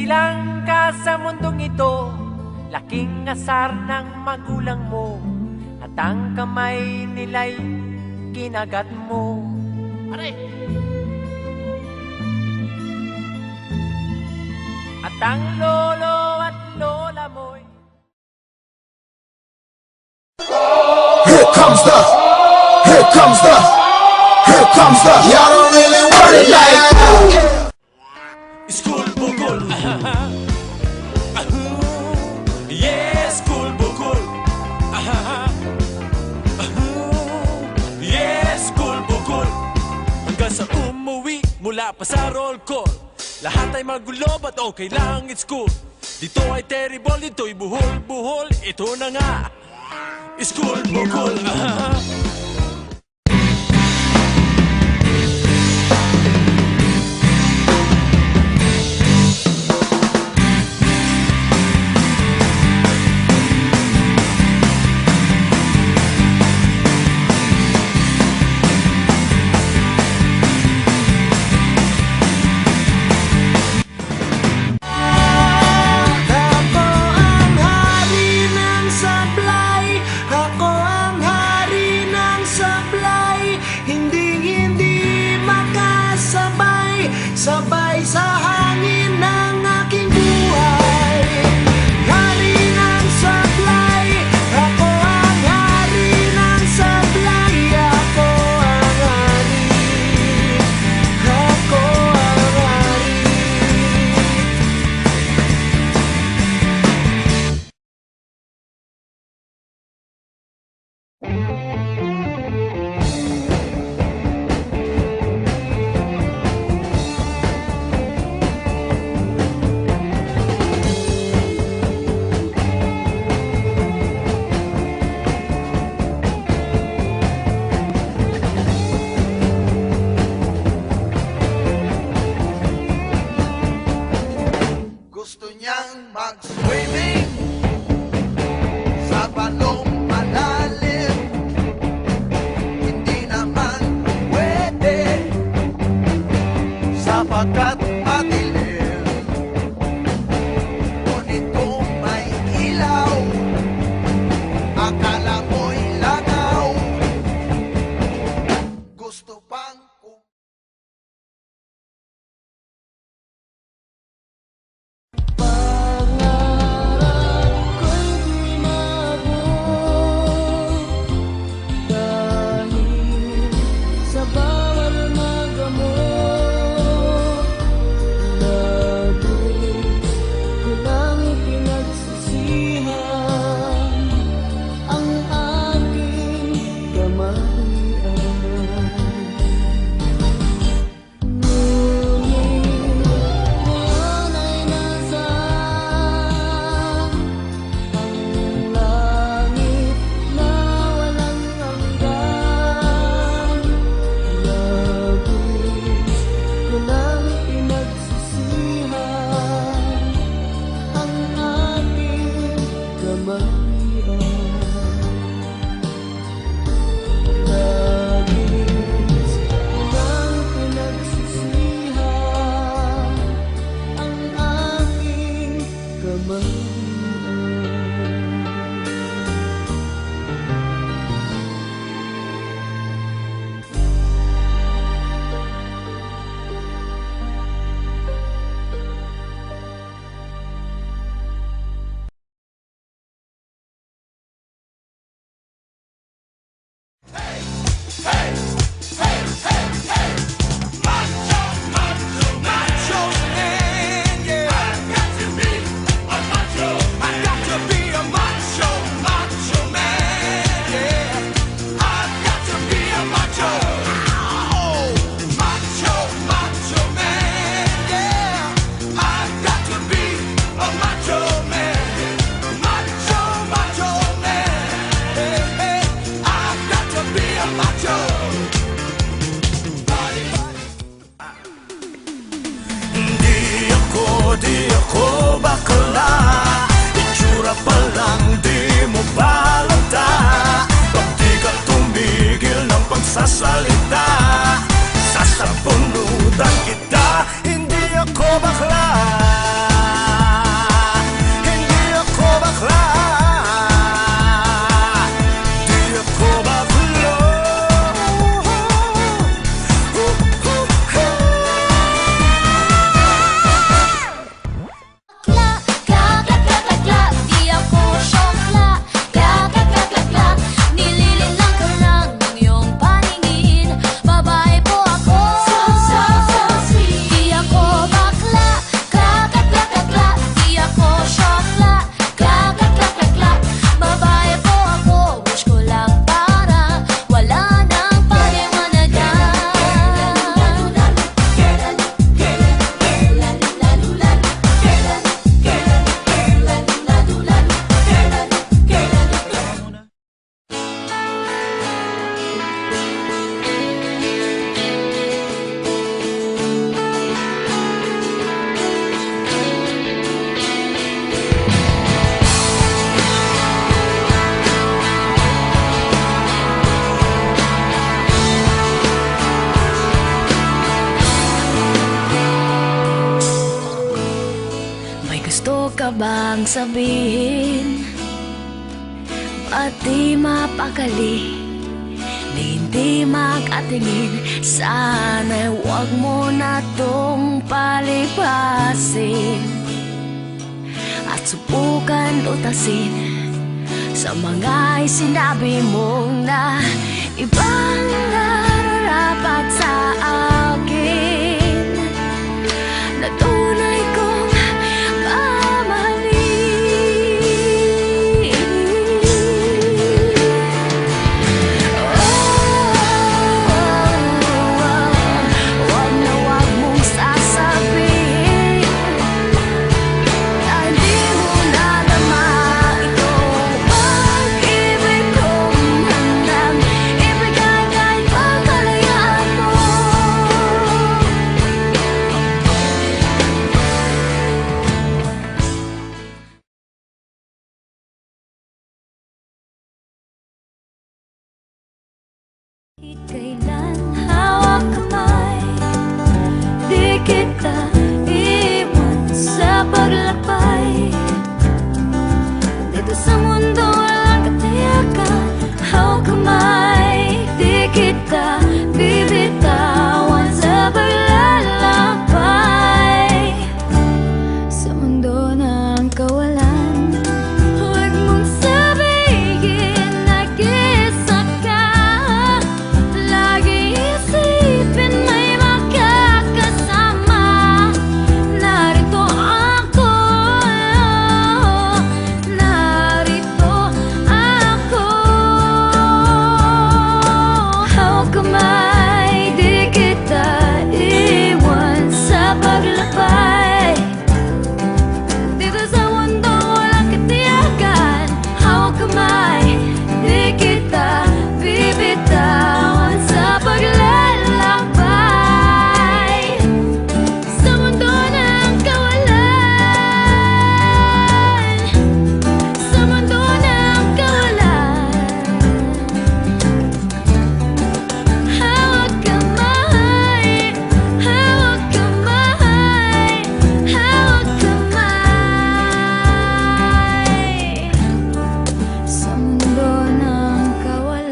Nagsilang ka sa mundong ito, laking asar ng magulang mo, at ang kamay nila'y kinagat mo. Aray! At ang lolo at lola mo'y Here comes the, here comes the, here comes the. Y'all don't really want it like that. School bukol. Yes, school bukol. Yes, school bukol. Hanggang sa umuwi mula pa sa roll call, lahat ay magulo, but okay lang, it's cool. Dito ay terrible, dito'y buhol-buhol. Ito na nga, school bukol. mang sabihin, pati mapakali, di hindi makatingin. Sana'y huwag mo na tong palipasin at subukan lutasin sa mga isinabi mong na ibang nararapat sa akin, na tunay kong mamahalin. Wag na wag mong sasabihin na hindi mo nadama itong pag-ibig kong handang ibigay kahit pagkalayaan mo. Kailan hawak kamay, di kita iwan sa paglakbay. Dito sa mundo walang katiyakan, hawak kamay, di kita bibitawan sa paglalakbay. Sa mundo ng kawalan, huwag mong sabihin nag-isa ka. Lagi isipin may makakasama. Narito ako, narito ako. Hawak kamay, di kita iwan sa paglakbay. Dito sa mundo walang katiyakan, hawak kamay, di kita bibitawan sa paglalakbay. Sa mundo ng kawalan, sa mundo ng kawalan, hawak kamay, hawak kamay, hawak kamay. Sa mundo ng kawalan.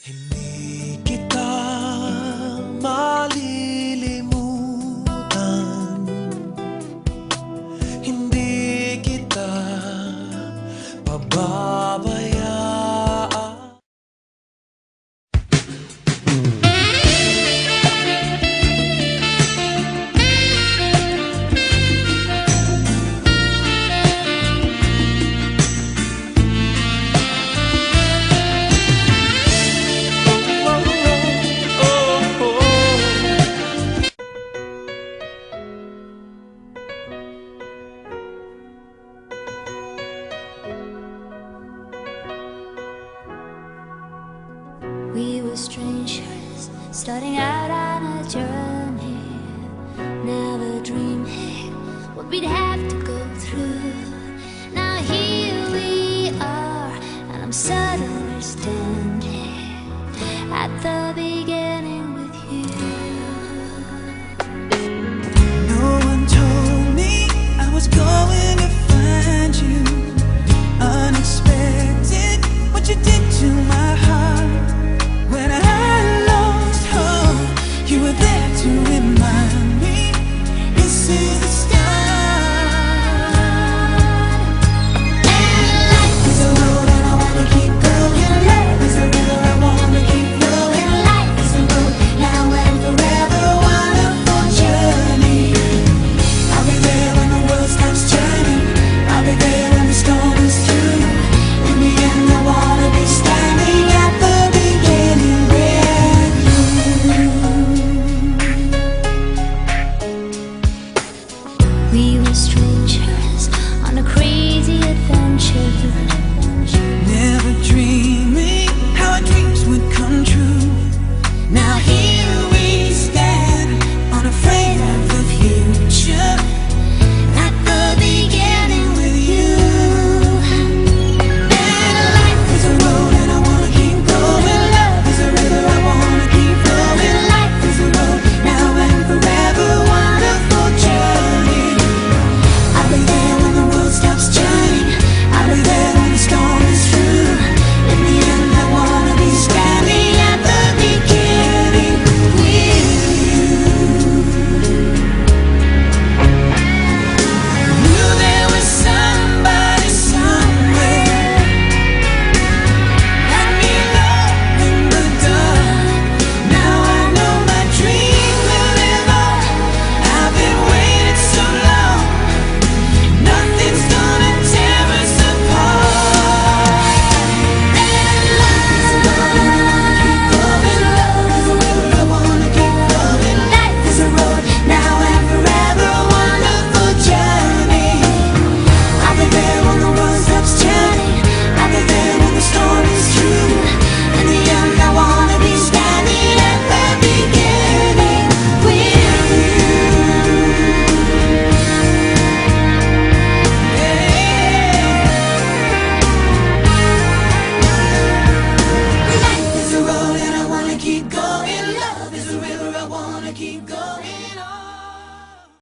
Hindi kita malilimutan, hindi kita pababayaan. We were strangers, starting out on a journey, never dreaming what we'd have to go through. Now here we are, and I'm suddenly standing at the beginning with you. No one told me I was going to find you. Unexpected, what you did to my heart. When I lost hope, you were there to remind me this is the start. And life is a road and I wanna keep keep going.